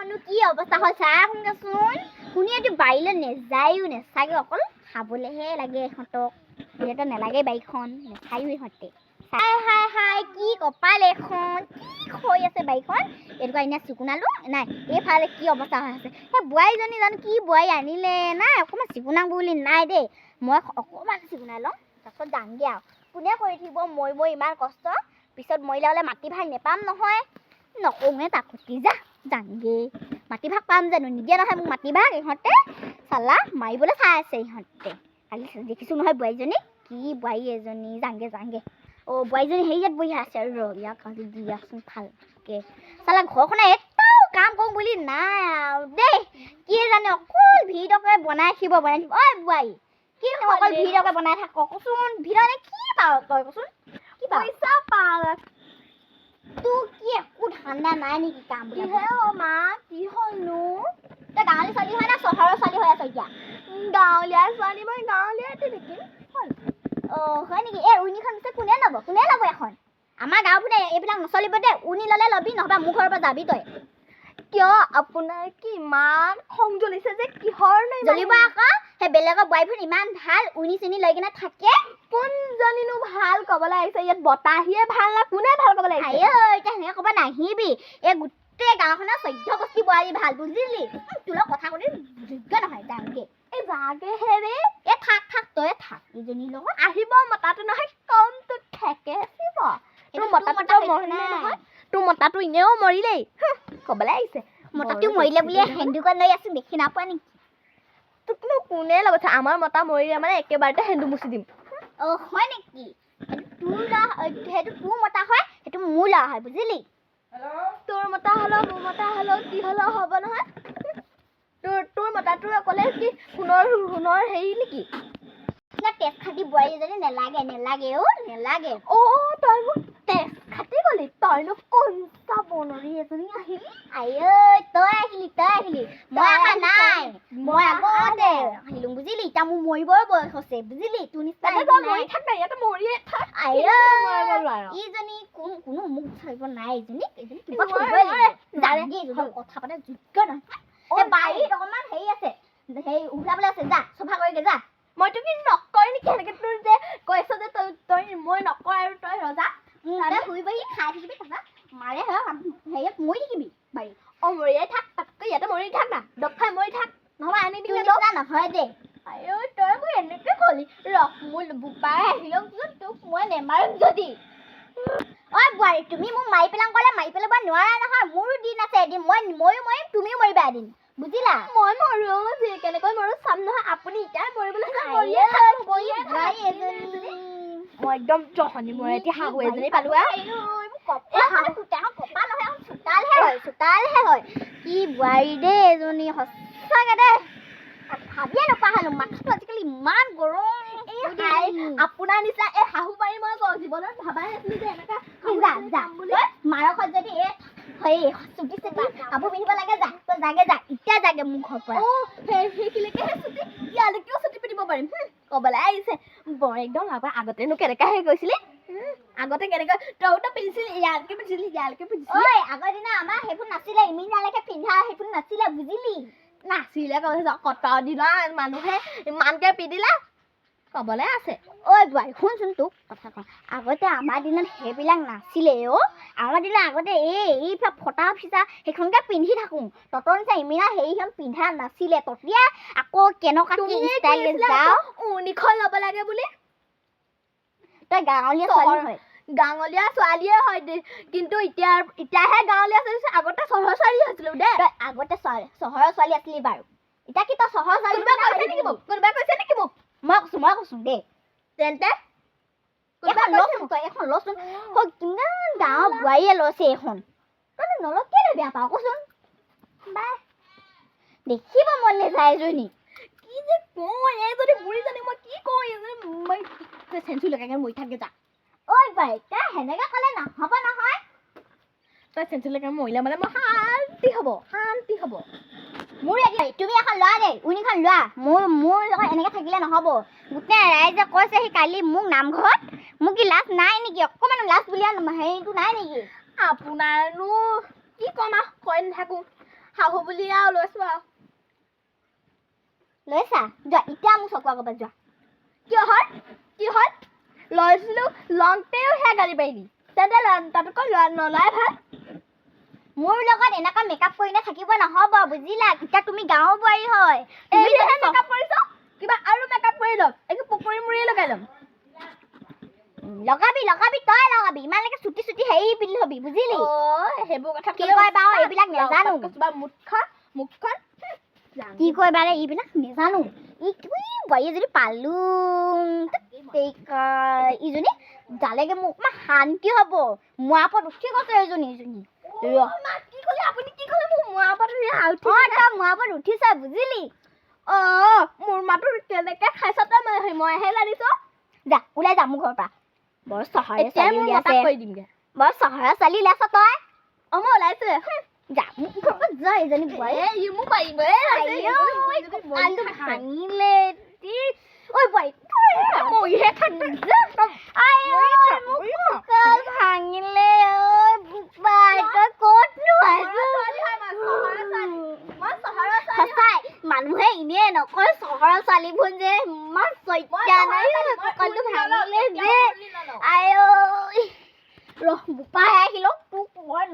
এখনো কি অৱস্থা হয় চাহ শুনচোন শুনি এইটো বাৰীলৈ নেযায়ো নেচাগে অকল খাবলৈহে লাগে ইহঁতক সিহঁতৰ নেলাগে বাৰীখন নেচায়ো ইহঁতে হাই হাই হাই কি কপাল এখন কি হৈ আছে বাৰীখন এইটো এনে চিকুণালো নাই এইফালে কি অৱস্থা হৈ আছে সেই বোৱাৰীজনী জানো কি বোৱাৰী আনিলে নাই অকণমান চিকুণাং বুলি নাই দেই মই অকণমান চিকুণাই লওঁ তাৰপিছত যামগৈ আৰু কোনে কৰি থাকিব মই ইমান কষ্ট পিছত মৰিলে হ'লে মাটি ভাগ নেপাম নহয় নকওঁহে তাক সুধি যামগৈ মাটি ভাগ পাম জানো নিদিয়ে নহয় মোক মাটি ভাগ ইহঁতে চালা মাৰিবলৈ চাই আছে ইহঁতে কালি দেখিছোঁ নহয় বোৱাৰীজনী কি বোৱাৰী এজনী যাংগে অ' বোৱাৰীজনী হেৰিয়াত বহি আছে আৰু ইয়াক আজি দিয়াচোন ভালকৈ চালা ঘৰখনে এটাও কাম কৰোঁ বুলি নাই আৰু দেই কি জানে অকল ভিতৰকে বনাই থাকিব ঐ বোৱাৰী কি অকল ভিতৰকে বনাই থাক কচোন ভিতৰতে কি পাওঁ তই কচোন কি পইচা পাওঁ তোৰ কি একো ধান্দা নাই নেকি কাম কিহে মা কি হ'লনো তই গাঁৱলী ছোৱালী হয় না চহৰৰ ছোৱালী হৈ আছ এতিয়া গাঁৱলীয়া ছোৱালী মই গাঁৱলীয়াতে দেখিম অঁ হয় নেকি এই উৰণিখন পিছে কোনে ল'ব এখন আমাৰ গাঁওখনে এইবিলাক নচলিব দে উৰণি ল'লে ল'বি নহ'বা মোৰ ঘৰৰ পৰা যাবি তই কিয় আপোনাৰ কি ইমান খং জ্বলিছে যে কিহৰ জ্বলিব আকৌ সেই বেলেগৰ বোৱাৰীবোৰ ইমান ভাল উৰণি চুনি লৈ কিনে থাকে কোনজনীনো ভাল ক'বলৈ আহিছে ইয়াত বতাহিয়ে ভাল না কোনে ভাল ক'বলৈ আহিছে এতিয়া সেনেকৈ ক'ব নাহিবি এই গোটেই গাঁওখনৰ 14 বস্তি বোৱাৰী ভাল বুজিলি তোৰ লগত কথা ক'লে যোগ্য নহয় যাওঁগে এই যাগে হেৰি এই থাক তই থাক ইজনীৰ লগত আহিব মতাটো নহয় কমটো ঠেকে চিব তোৰ মতাটো মৰিলে নহয় তোৰ মতাটো এনেও মৰিলেই ক'বলৈ আহিছে মতাটো মৰিলে বুলি সেন্দুকত লৈ আছো দেখি নাপোৱা নেকি তোকনো কোনে লগত আমাৰ মতা মৰিলে মানে একেবাৰতে সেন্দু মুচি দিম অঁ হয় নেকি সেইটো তোৰ মতা হয় সেইটো মোৰ ল'ৰা হয় বুজিলি তোৰ মতা হ'লেও মোৰ মতা হ'লেও কি হ'লেও হ'ব নহয় তোৰ মতাটোৰ অকলে কি সোণৰ হেৰি নেকি তেজ খাটি বোৱাৰী এজনী নেলাগে অ' তই মোক তেজ খাটি গলি তইনো কোনটা বনৰী এজনী আহিলি তই আহিলি মই অহা নাই মই আগতে আহিলো বুজিলি এতিয়া মোৰ মৰিবৰ বয়স হৈছে বুজিলি তোৰ নিচিনা মৰি থাক নাই ইয়াতে মৰিয়ে থাক ইজনী কোনো মোক চাৰিব নাই ইজনী কিবা কথা পাতে যোগ্য নহয় বাৰীত অকণমান হেৰি আছে সেই ওলাবলৈ আছে যা চফা কৰিকে যা মই তোক নকয় নেকি সেনেকে তোৰ যে কৈছ যে তই মই নকয় আৰু তই ৰজা শুই বহি খাই থাকিবি তাৰপৰা মাৰে হেৰিয়াত মৰি থাকিবি বাৰী অঁ মৰিয়াই থাক তাতকৈ ইয়াতে মৰি থাক না দব খাই মৰি থাক নহ'বা আনিবি নহয় দেই তই মোক এনেকৈ ক'লি মোৰ বোপাই আহিলেও তোক মই নেমাৰিম যদি ঐ বোৱাৰী তুমি মোক মাৰি পেলাম ক'লে মাৰি পেলাব নোৱাৰা নহয় মোৰো দিন আছে এদিন ময়ো মৰিম তুমিও মৰিবা এদিন বুজিলা মই মৰো কেনেকৈ মৰো চাম নহয় আপুনি এতিয়া মৰিবলৈ মই একদম জহনি মই এতিয়া শাহু এজনী পালো চোতালহে হয় কি বোৱাৰী দেই এজনী সঁচাকে দেই ভাবিয়ে নোপোৱা হ'লো মাথাটো আজিকালি ইমান গৰম আপোনাৰ নিচিনা এই শাহু পাৰি মই জীৱনত ভাবাই নাছিলো যে এনেকুৱা মাৰকত যদি এই চুটি কাপোৰ পিন্ধিব লাগে যা এতিয়া যাগে মোৰ ঘৰৰ পৰা সেইখিনিকেহে চুটি ইয়ালৈকেও চুটি পিন্ধিব পাৰিম ক'বলৈ আহিছে বৰ একদম আগতেনো কেনেকাহে গৈছিলি আগতে কেনেকৈ তইতো পিন্ধিছিলি ইয়ালৈকে পিন্ধিছিলি আগৰ দিনা আমাৰ সেইবোৰ নাছিলে ইমিনালৈকে পিন্ধা সেইবোৰ নাছিলে বুজিলি নাছিলে কত দিনৰ মানুহে ইমানকে পিন্ধিলে ক'বলৈ আছে ঐ বোৱাৰী শুনচোন তোক কথা কওঁ আগতে আমাৰ দিনত সেইবিলাক নাছিলে আমাৰ দিনত আগতে এই ফটা ফিচা সেইখনকে পিন্ধি থাকোঁ তহঁতৰ নিচিনা ইমিনা হেৰিখন পিন্ধা নাছিলে ততিয়া আকৌ কেনেকুৱা উৰণিখন ল'ব লাগে বুলি তই গাঁৱলীয়া ছোৱালীয়ে হয় কিন্তু এতিয়াহে গাঁৱলীয়া ছোৱালী আগতে চহৰৰ ছোৱালী হৈছিলো দেই তই আগতে চহৰৰ ছোৱালী আছিলি বাৰু এতিয়া কি তই চহৰৰ ছোৱালী কোনোবাই কৈছে নেকি মোক মই কৈছো দেই তেন্তে এখন লচোন কিমান ডাঙৰ বোৱাৰীয়ে লৈছে এইখন তই নলওঁ কেলে বেয়া পাওঁ কচোন বাই দেখিব মন নাযায় এজনী কি যে কওঁ এজনী বুঢ়ীজনী মই কি কওঁ মই চেঞ্চুৰি লগাই মৰি থাকে যা ঐ বাই তই সেনেকে ক'লে নহ'ব নহয় তই চেঞ্চুৰি লগাই মৰিলে মানে মই শান্তি হ'ব মোৰ তুমি এখন লোৱা দেই উৰণিখন লোৱা মোৰ লগত এনেকৈ থাকিলে নহ'ব গোটেই ৰাইজে কৈছে সি কালি মোক নামঘৰত মোক কি লাজ নাই নেকি অকণমান লাজ বুলিয়া হেৰিটো নাই নেকি আপোনাৰনো কি ক'ম আৰু কৈ নাথাকোঁ শাহু বুলি আৰু লৈছো আৰু লৈছা যোৱা এতিয়া মোক চকোৱা ক'বা যোৱা কি হ'ল লৈছিলো লওঁতেও সেয়া গালি পাৰিলি তেন্তে তাতকৈ নলাই ভাল মোৰ লগত এনেকুৱা মেকআপ কৰি থাকিব নহ'ব বুজিলা এতিয়া তুমি গাঁৱৰ বোৱাৰী হয় এইটোহে মেকআপ কৰিছ কিবা আৰু মেকআপ কৰি ল'ম একো পকৰি মুৰিয়ে লগাই ল'ম লগাবি তই লগাবি ইমানলৈকে চুটি হেৰি পিন্ধি ল'বি বুজিলি সেইবোৰ কথা কি কয় বাৰু এইবিলাক নেজানো মুখখন কি কয় বাৰু এইবিলাক নেজানো বোৱাৰী এজনী পালো ইজনী যালেগে মোক অকণমান শান্তি হ'ব মোৱাৰ ওপৰত উঠি গৈছে ইজনী আপুনি কি ক'লে মোৰ মোৱাৰ ওপৰত তই মোৱাৰ ওপৰত উঠিছা বুজিলি মোৰ মাতো তেনেকে খাইছ তই মইহে জানিছো যা ওলাই যা মোৰ ঘৰৰ পৰা বৰ চহৰে ছোৱালী উলিয়াইছে কৰি দিমগে বৰ চহৰে ছোৱালী ওলাইছ তই মই ওলাইছো যা মোৰ ঘৰৰ পৰা যা এজনী বোৱাৰী মোক পাৰিব ভাঙিলে ঐ বোৱাৰী মইহে থাকিম ভাঙিলে তই ক'তনো সঁচাই মানুহে এনেই নকয় চহৰৰ ছোৱালীবোৰ যে ইমান চৈত্যা নাই কঁকালটো ভাঙিলে যে আই বোপাই আহিলো তোক মই